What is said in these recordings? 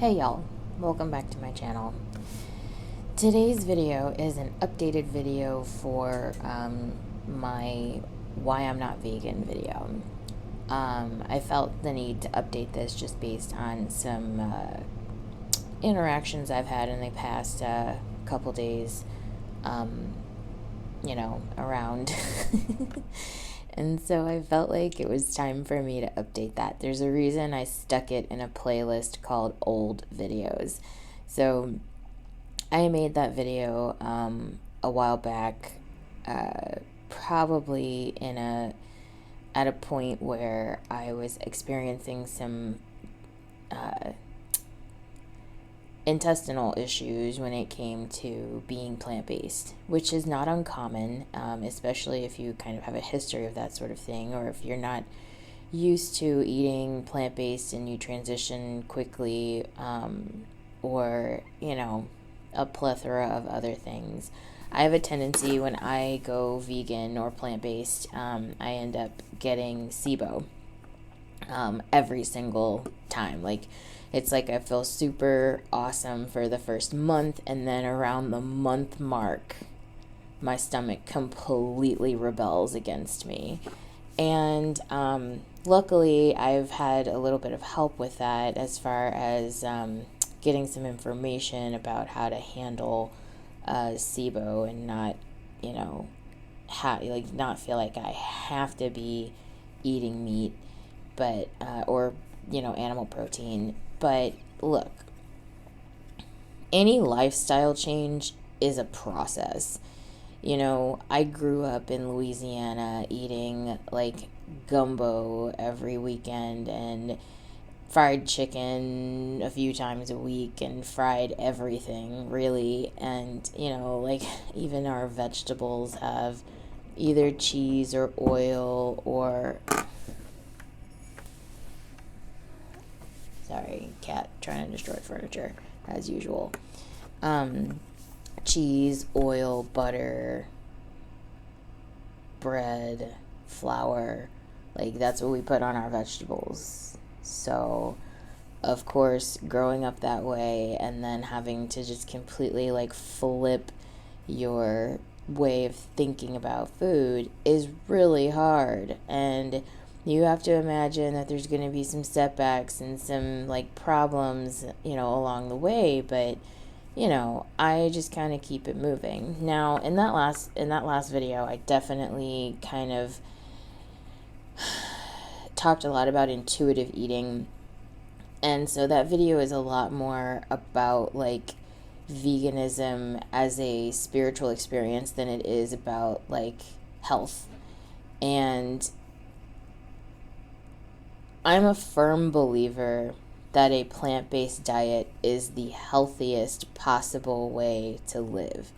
Hey y'all, welcome back to my channel. Today's video is an updated video for my why I'm not vegan video. I felt the need to update this just based on some interactions I've had in the past couple days, around. And so I felt like it was time for me to update that. There's a reason I stuck it in a playlist called old videos. So I made that video a while back, probably at a point where I was experiencing some intestinal issues when it came to being plant-based, which is not uncommon, especially if you kind of have a history of that sort of thing, or if you're not used to eating plant-based and you transition quickly, or, a plethora of other things. I have a tendency when I go vegan or plant-based, I end up getting SIBO every single time. It's like I feel super awesome for the first month, and then around the month mark, my stomach completely rebels against me. And luckily, I've had a little bit of help with that as far as getting some information about how to handle SIBO and not, not feel like I have to be eating meat, but or animal protein. But look, any lifestyle change is a process. I grew up in Louisiana eating like gumbo every weekend and fried chicken a few times a week and fried everything, really. And, even our vegetables have either cheese or oil or... Sorry, cat trying to destroy furniture, as usual. Cheese, oil, butter, bread, flour. That's what we put on our vegetables. So, of course, growing up that way and then having to just completely, flip your way of thinking about food is really hard. And you have to imagine that there's going to be some setbacks and some problems, along the way, but I just kind of keep it moving. Now, in that last video, I definitely kind of talked a lot about intuitive eating. And so that video is a lot more about veganism as a spiritual experience than it is about health. And I'm a firm believer that a plant-based diet is the healthiest possible way to live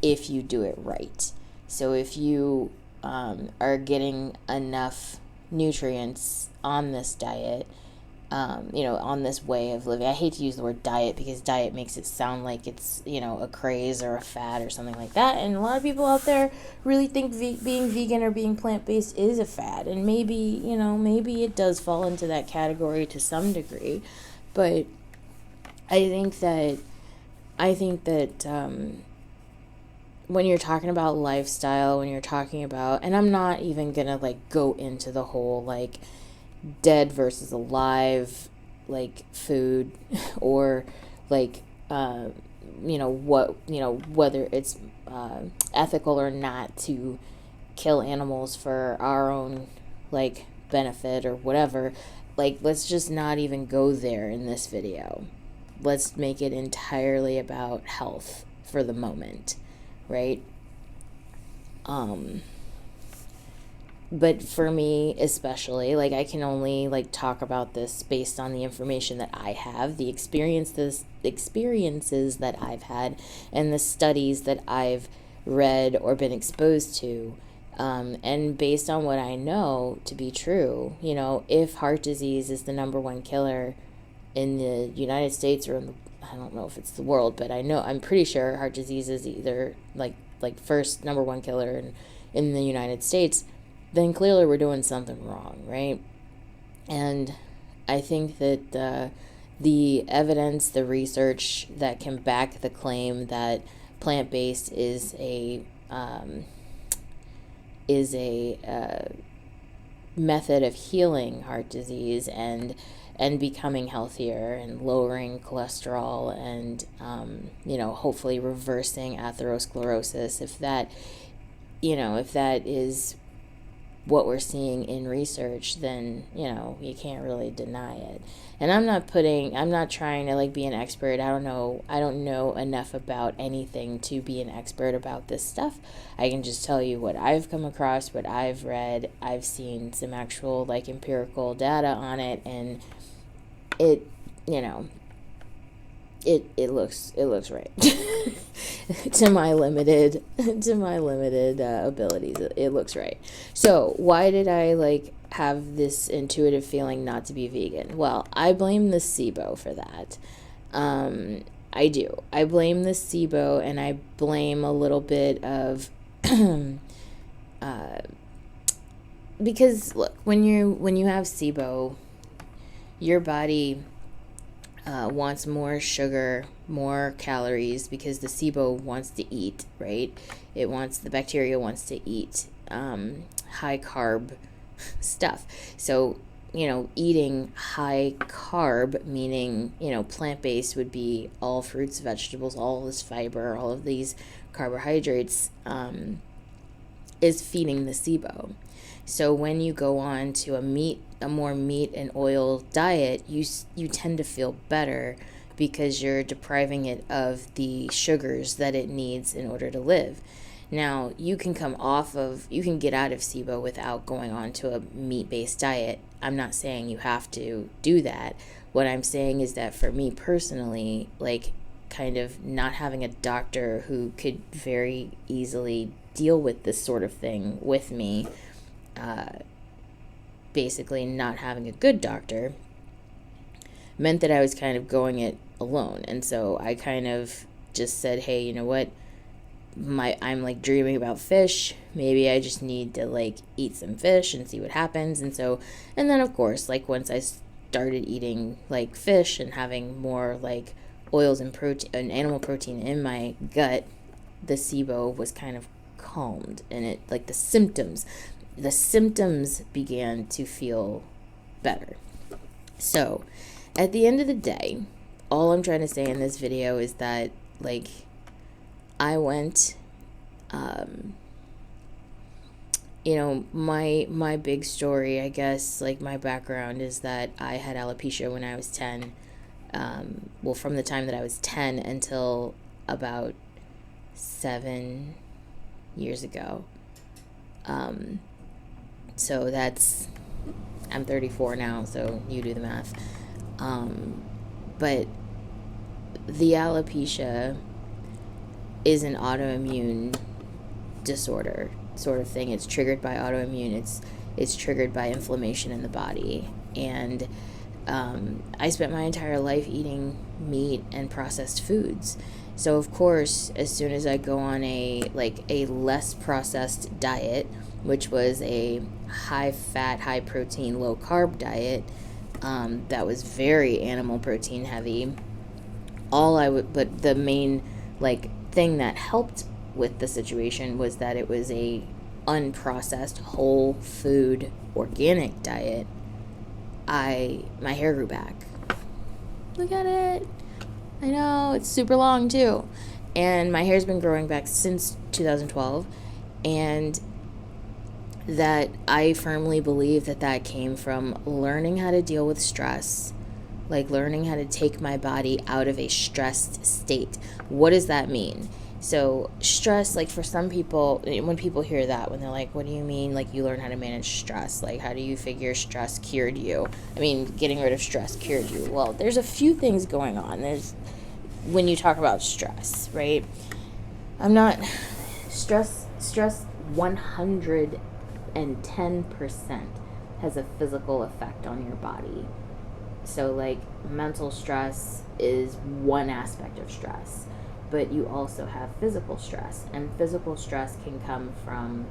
if you do it right. So if you are getting enough nutrients on this diet, on this way of living. I hate to use the word diet because diet makes it sound like it's, a craze or a fad or something like that. And a lot of people out there really think being vegan or being plant-based is a fad. And maybe, maybe it does fall into that category to some degree. But I think that when you're talking about lifestyle, when you're talking about, and I'm not even gonna go into the whole dead versus alive food or whether it's ethical or not to kill animals for our own benefit or whatever. Let's just not even go there in this video. Let's make it entirely about health for the moment, right? But for me especially, I can only talk about this based on the information that I have, the experiences that I've had, and the studies that I've read or been exposed to, and based on what I know to be true. If heart disease is the number one killer in the United States or in the, I don't know if it's the world, but I'm pretty sure heart disease is either first number one killer in the United States, then clearly we're doing something wrong, right? And I think that the evidence, the research that can back the claim that plant-based is a method of healing heart disease and becoming healthier and lowering cholesterol and hopefully reversing atherosclerosis. If that is what we're seeing in research, then you can't really deny it. And I'm not trying to like be an expert. I don't know enough about anything to be an expert about this stuff. I can just tell you what I've come across, what I've read. I've seen some actual like empirical data on it, and it looks right to my limited abilities. It looks right. So why did I like have this intuitive feeling not to be vegan? Well, I blame the SIBO for that. I do. I blame the SIBO, and I blame a little bit of because look, when you have SIBO, your body wants more sugar, more calories, because the SIBO wants to eat, right? The bacteria wants to eat high carb stuff. So, eating high carb, meaning, plant-based would be all fruits, vegetables, all this fiber, all of these carbohydrates, is feeding the SIBO. So when you go on to a more meat and oil diet, you tend to feel better because you're depriving it of the sugars that it needs in order to live. Now, you can get out of SIBO without going on to a meat-based diet. I'm not saying you have to do that. What I'm saying is that for me personally, like kind of not having a doctor who could very easily deal with this sort of thing with me, basically not having a good doctor, meant that I was kind of going it alone. And so I kind of just said, hey, you know what? I'm like dreaming about fish. Maybe I just need to like eat some fish and see what happens. And then of course, like once I started eating like fish and having more like oils and protein and animal protein in my gut, the SIBO was kind of calmed, and it like the symptoms began to feel better. So at the end of the day, all I'm trying to say in this video is that like I went my big story, I guess, like my background is that I had alopecia when I was 10. From the time that I was 10 until about 7 years ago. So I'm 34 now, so you do the math. But the alopecia is an autoimmune disorder sort of thing. It's triggered by autoimmune. It's triggered by inflammation in the body. And I spent my entire life eating meat and processed foods. So of course, as soon as I go on a less processed diet, which was a high fat, high protein, low carb diet, that was very animal protein heavy. But the main thing that helped with the situation was that it was a unprocessed, whole food, organic diet. My hair grew back. Look at it. I know, it's super long too. And my hair's been growing back since 2012. And that I firmly believe that came from learning how to deal with stress, like learning how to take my body out of a stressed state. What does that mean? So stress, like for some people, when people hear that, when they're like, what do you mean, like you learn how to manage stress? Like how do you figure stress cured you? I mean, getting rid of stress cured you. Well, there's a few things going on. When you talk about stress, right? Stress 110% has a physical effect on your body. So like mental stress is one aspect of stress, but you also have physical stress, and physical stress can come from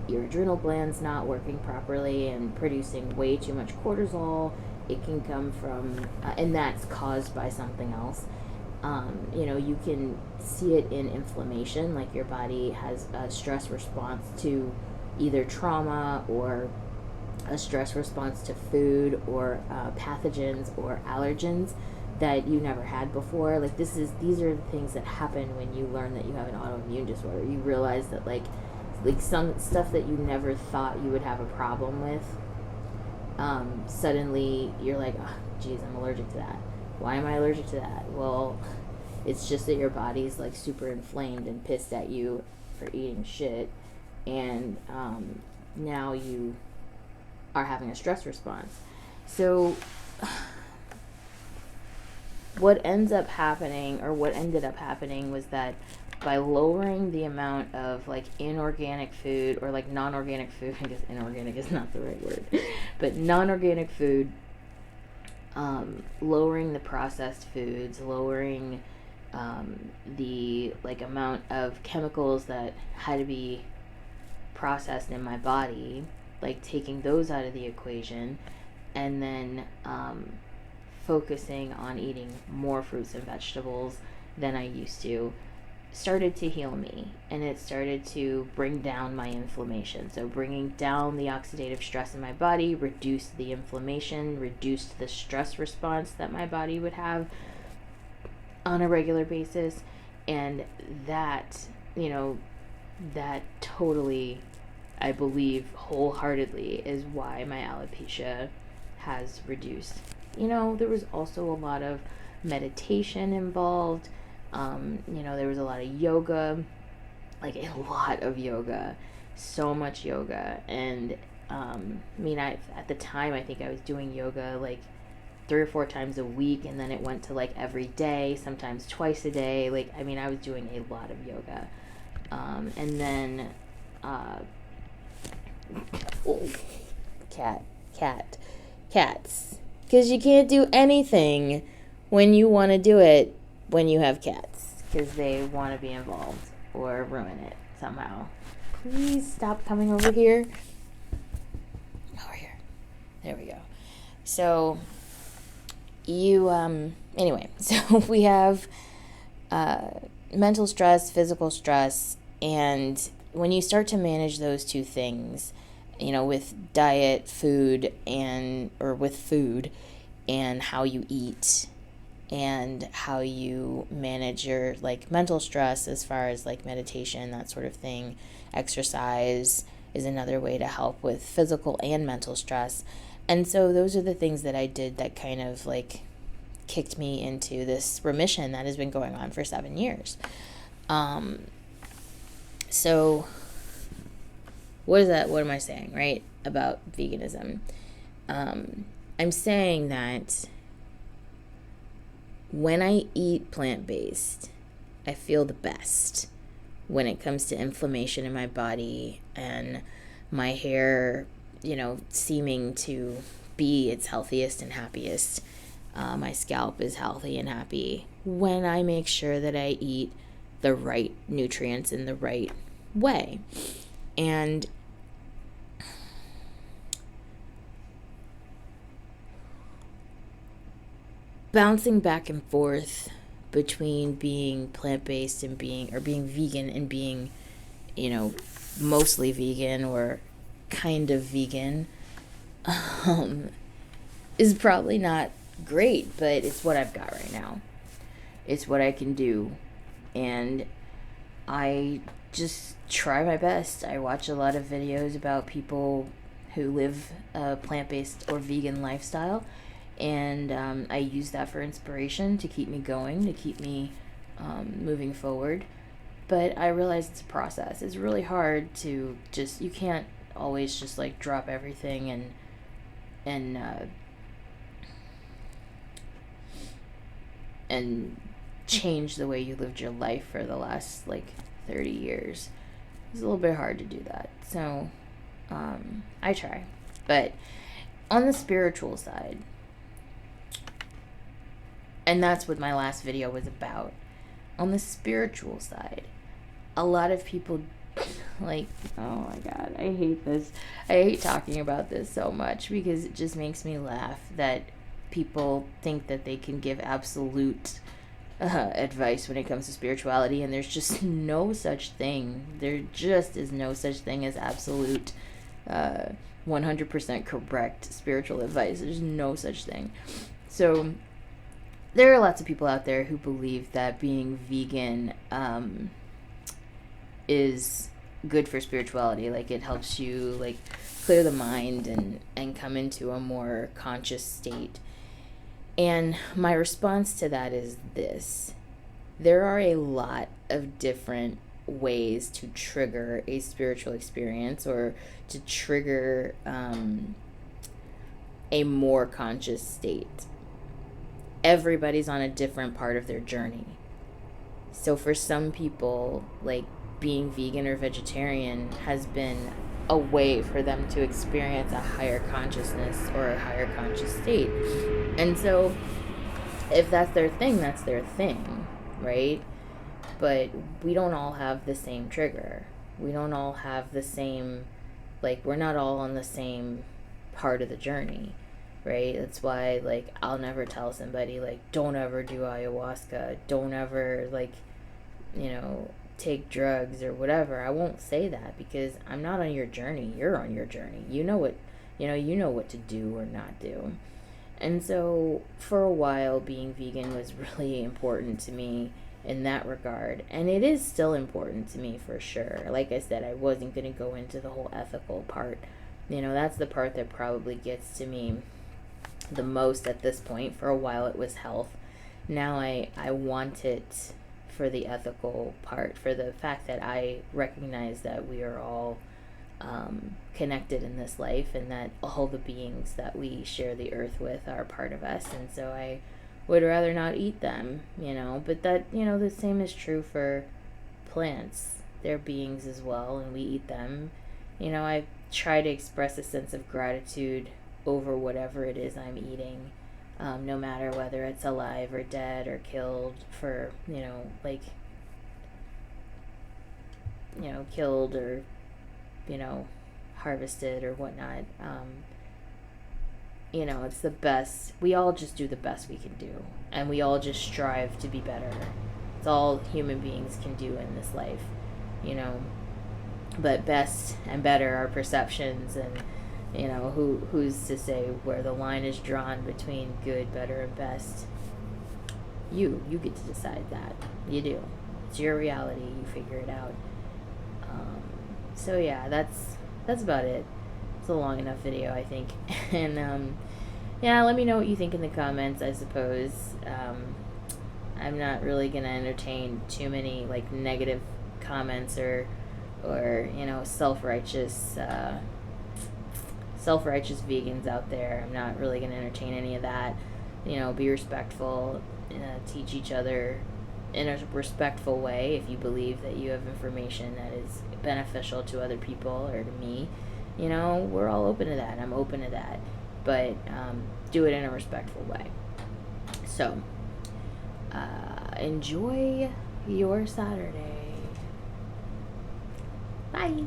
your adrenal glands not working properly and producing way too much cortisol, It can come from, and that's caused by something else. You can see it in inflammation, like your body has a stress response to either trauma or a stress response to food or pathogens or allergens that you never had before. Like these are the things that happen when you learn that you have an autoimmune disorder. You realize that like some stuff that you never thought you would have a problem with, suddenly you're like, oh, geez, I'm allergic to that. Why am I allergic to that? Well, it's just that your body's like super inflamed and pissed at you for eating shit, and now you are having a stress response. So what ended up happening was that by lowering the amount of like inorganic food or like non-organic food, I guess inorganic is not the right word, but non-organic food, lowering the processed foods, lowering the like amount of chemicals that had to be processed in my body, like taking those out of the equation, and then focusing on eating more fruits and vegetables than I used to, started to heal me, and it started to bring down my inflammation. So bringing down the oxidative stress in my body reduced the inflammation, reduced the stress response that my body would have on a regular basis, and that totally, I believe wholeheartedly, is why my alopecia has reduced. There was also a lot of meditation involved. There was a lot of yoga, like a lot of yoga, so much yoga. And at the time, I think I was doing yoga like 3 or 4 times a week, and then it went to like every day, sometimes twice a day. I was doing a lot of yoga. And then cats, because you can't do anything when you want to do it when you have cats, because they want to be involved or ruin it somehow. Please stop coming over here. Over here. There we go. So anyway, so we have mental stress, physical stress, and when you start to manage those two things, with diet, food, with food and how you eat and how you manage your like mental stress as far as like meditation, that sort of thing. Exercise is another way to help with physical and mental stress. And so those are the things that I did that kind of like kicked me into this remission that has been going on for 7 years. So what am I saying, right, about veganism? I'm saying that when I eat plant-based, I feel the best when it comes to inflammation in my body and my hair, seeming to be its healthiest and happiest. My scalp is healthy and happy when I make sure that I eat the right nutrients in the right way. And bouncing back and forth between being plant-based and being vegan and being, mostly vegan or kind of vegan, is probably not great, but it's what I've got right now. It's what I can do. And I just try my best. I watch a lot of videos about people who live a plant-based or vegan lifestyle, and I use that for inspiration to keep me going, to keep me moving forward. But I realize it's a process. It's really hard to you can't always just like drop everything and change the way you lived your life for the last like 30 years. It's a little bit hard to do that. So I try. But on the spiritual side, and that's what my last video was about, on the spiritual side, a lot of people like, oh my god, I hate this. I hate talking about this so much because it just makes me laugh that people think that they can give absolute advice when it comes to spirituality, and there's just no such thing. There just is no such thing as absolute 100% correct spiritual advice. There's no such thing. So there are lots of people out there who believe that being vegan is good for spirituality. Like, it helps you like clear the mind and come into a more conscious state. And my response to that is this: there are a lot of different ways to trigger a spiritual experience, or to trigger a more conscious state. Everybody's on a different part of their journey. So for some people, like, being vegan or vegetarian has been a way for them to experience a higher consciousness or a higher conscious state. And so if that's their thing, that's their thing, right? But we don't all have the same trigger. We don't all have the same, like, we're not all on the same part of the journey, right? That's why, like, I'll never tell somebody, like, don't ever do ayahuasca, don't ever, like, take drugs or whatever. I won't say that, because I'm not on your journey. You're on your journey. You know what to do or not do. And so for a while, being vegan was really important to me in that regard. And it is still important to me, for sure. Like I said, I wasn't going to go into the whole ethical part. That's the part that probably gets to me the most at this point. For a while, it was health. Now I want it for the ethical part, for the fact that I recognize that we are all connected in this life, and that all the beings that we share the earth with are part of us. And so I would rather not eat them, but that, the same is true for plants. They're beings as well, and we eat them. I try to express a sense of gratitude over whatever it is I'm eating, no matter whether it's alive or dead or killed for, killed or, harvested or whatnot. It's the best. We all just do the best we can do, and we all just strive to be better. It's all human beings can do in this life, but best and better are perceptions, and who's to say where the line is drawn between good, better, and best? You get to decide that. You do. It's your reality. You figure it out. So yeah, that's about it. It's a long enough video, I think. And yeah, let me know what you think in the comments, I suppose. I'm not really gonna entertain too many like negative comments or self-righteous vegans out there. I'm not really going to entertain any of that. Be respectful, teach each other in a respectful way. If you believe that you have information that is beneficial to other people or to me, we're all open to that. I'm open to that, but do it in a respectful way. So enjoy your Saturday. Bye.